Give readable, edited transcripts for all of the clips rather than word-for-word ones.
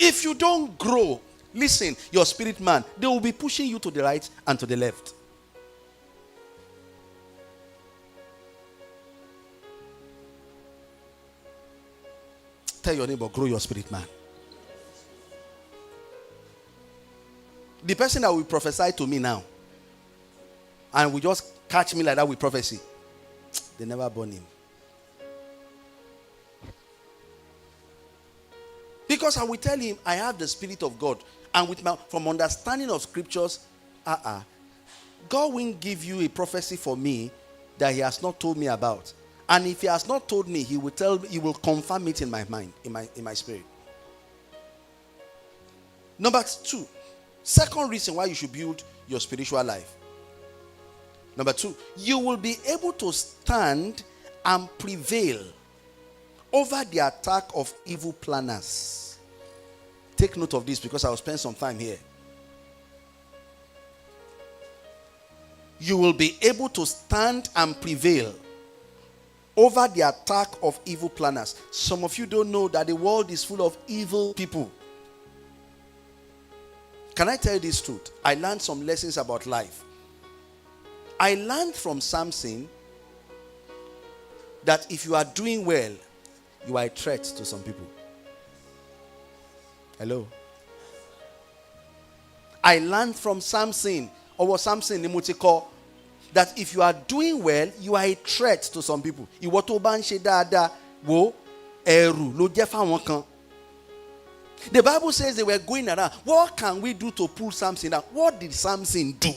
If you don't grow, listen, your spirit man, they will be pushing you to the right and to the left. Tell your neighbor, grow your spirit man. The person that will prophesy to me now and will just catch me like that with prophecy, they never born him. Because I will tell him, I have the Spirit of God. And with from understanding of scriptures, God won't give you a prophecy for me that he has not told me about. And if he has not told me, he will confirm it in my mind, in my spirit. Number 2, second reason why you should build your spiritual life. Number 2, you will be able to stand and prevail over the attack of evil planners. Take note of this because I will spend some time here. You will be able to stand and prevail over the attack of evil planners. Some of you don't know that the world is full of evil people. Can I tell you this truth? I learned some lessons about life. I learned from Samson that if you are doing well, you are a threat to some people. Hello? I learned from Samson, or Samson Nimutiko, that if you are doing well, you are a threat to some people. The Bible says they were going around. What can we do to pull Samson out? What did Samson do?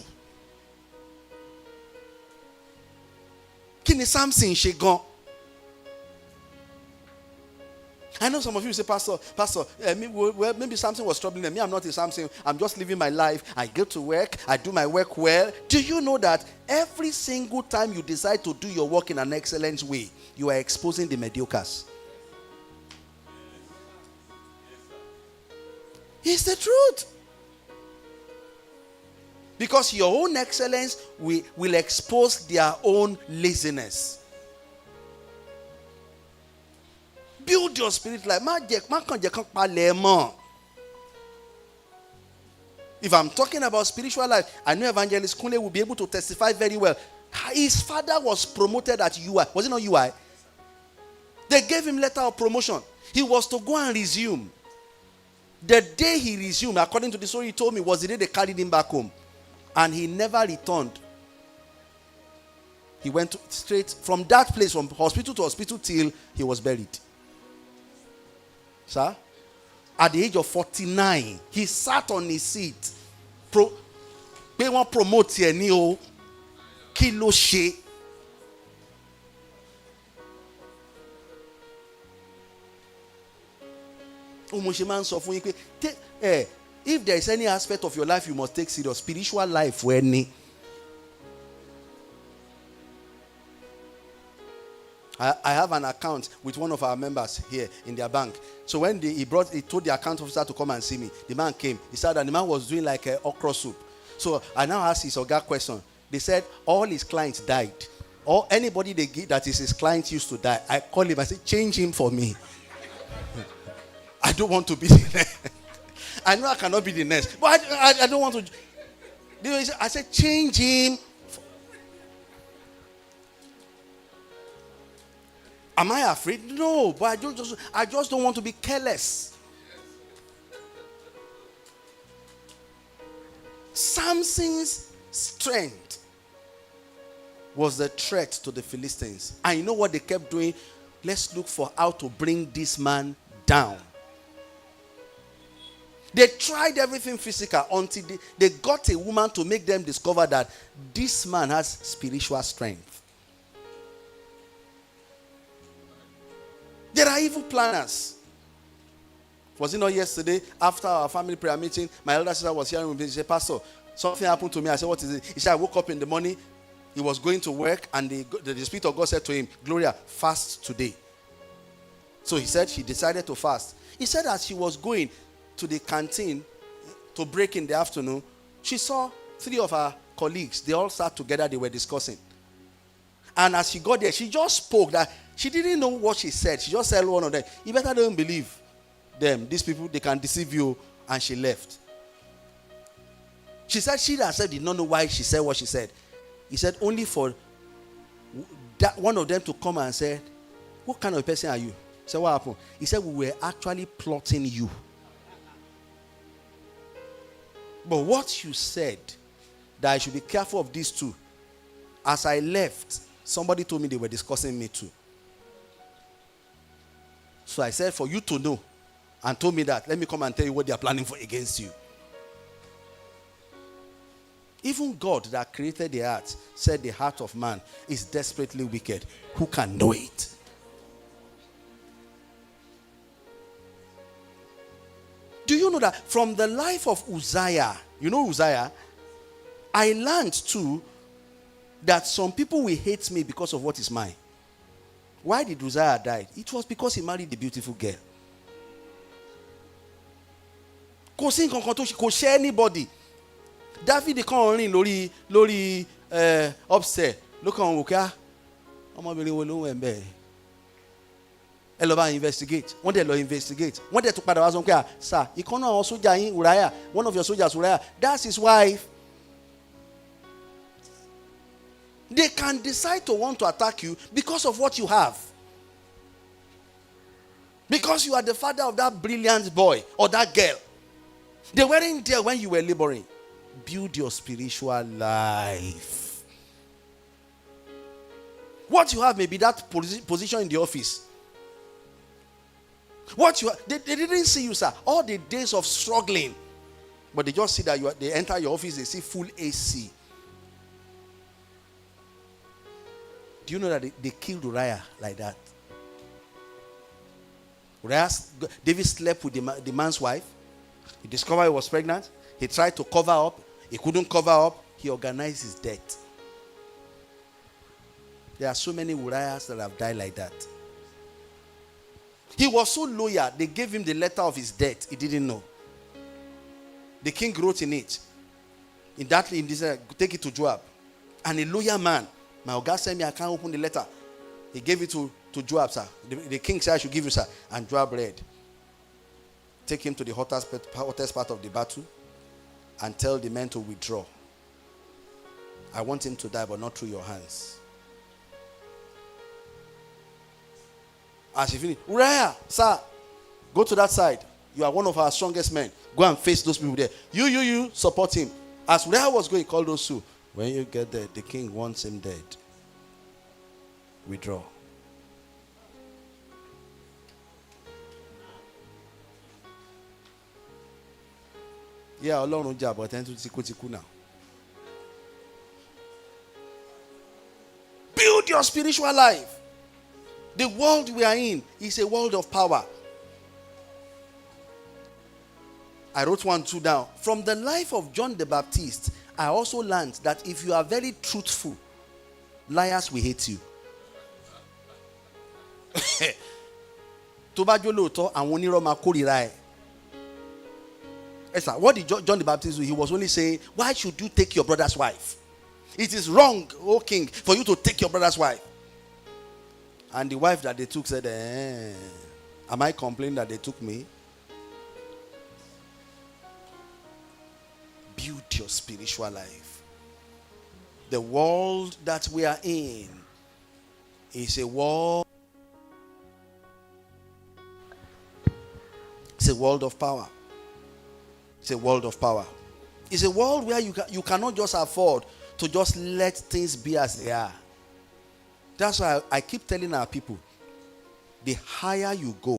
Kini Samson shegon. I know some of you say, Pastor, maybe Samson was troubling them. Me, I'm not a Samson. I'm just living my life. I go to work. I do my work well. Do you know that every single time you decide to do your work in an excellent way, you are exposing the mediocres? It's the truth. Because your own excellence will expose their own laziness. Build your spirit life. If I'm talking about spiritual life, I know Evangelist Kunle will be able to testify very well. His father was promoted at UI. Was it not UI? They gave him letter of promotion. He was to go and resume. The day he resumed, according to the story he told me, was the day they carried him back home. And he never returned. He went straight from that place, from hospital to hospital, till he was buried. Sir? At the age of 49, he sat on his seat. They want to promote Kilo she. If there is any aspect of your life you must take serious, spiritual life, I have an account with one of our members here in their bank. So when he told the account officer to come and see me, the man came. He said that the man was doing like okra soup. So I now asked his Oga question. They said all his clients died. Or anybody they give that is his client used to die. I called him. I said, change him for me. I don't want to be the next. I know I cannot be the next. But I don't want to. I said, change him. Am I afraid? No, but I just don't want to be careless. Samson's strength was the threat to the Philistines. And you know what they kept doing? Let's look for how to bring this man down. They tried everything physical until they got a woman to make them discover that this man has spiritual strength. There are evil planners. Was it not yesterday, after our family prayer meeting, my elder sister was hearing me. She said, Pastor, something happened to me. I said, what is it? He said, I woke up in the morning. He was going to work, and the Spirit of God said to him, Gloria, fast today. So he said she decided to fast. He said as she was going to the canteen to break in the afternoon, she saw 3 of her colleagues. They all sat together. They were discussing. And as she got there, she just spoke that she didn't know what she said. She just said one of them, you better don't believe. them. These people, they can deceive you. And she left. She said she herself did not know why she said what she said. He said only for that one of them to come and say, what kind of person are you? So what happened? He said, we were actually plotting you. But what you said, that I should be careful of these two. As I left, somebody told me they were discussing me too. So I said, for you to know, and told me that, let me come and tell you what they are planning for against you. Even God that created the heart said the heart of man is desperately wicked. Who can know it? Do you know that from the life of Uzziah, you know Uzziah, I learned too that some people will hate me because of what is mine. Why did Uzziah die? It was because he married the beautiful girl. Kò share anybody. David kan rin lórí upstairs. Look on Wuka. Ọmọbìnrin wo ló ń wẹ̀ ẹ lọ bá investigate. Wọ́n dẹ̀ lọ investigate. Wọ́n dẹ̀ tún padà wá sọ pé sir, ìkan náà àwọn sójà yín Uriah, one of your soldiers Uriah, that's his wife. They can decide to want to attack you because of what you have. Because you are the father of that brilliant boy or that girl. They weren't there when you were laboring. Build your spiritual life. What you have may be that position in the office. What you have, they didn't see you, sir. All the days of struggling. But they just see that they enter your office, they see full AC. Do you know that they killed Uriah like that? David slept with the man's wife. He discovered he was pregnant. He tried to cover up. He couldn't cover up. He organized his death. There are so many Uriahs that have died like that. He was so loyal, they gave him the letter of his death. He didn't know. The king wrote in it. In this, take it to Joab. And a loyal man. My God sent me, I can't open the letter. He gave it to Joab, sir. The king said, I should give you, sir. And Joab read. Take him to the hottest part of the battle and tell the men to withdraw. I want him to die, but not through your hands. As he finished, Uriah, sir, go to that side. You are one of our strongest men. Go and face those people there. You, support him. As Uriah was going, call those two. When you get there, the king wants him dead. Withdraw. Yeah, Ọlọ́run jà, but then to now. Build your spiritual life. The world we are in is a world of power. I wrote 1-2 down. From the life of John the Baptist, I also learned that if you are very truthful, liars will hate you. Tó bá jó lóòótọ́, àwọn onírọ́ máa kórìíra ẹ. Yes, sir. What did John the Baptist do? He was only saying, why should you take your brother's wife? It is wrong, O king, for you to take your brother's wife. And the wife that they took said, am I complaining that they took me? Build your spiritual life. The world that we are in is a world. It's a world of power. It's a world of power. It's a world where you cannot just afford to just let things be as they are. That's why I keep telling our people, the higher you go,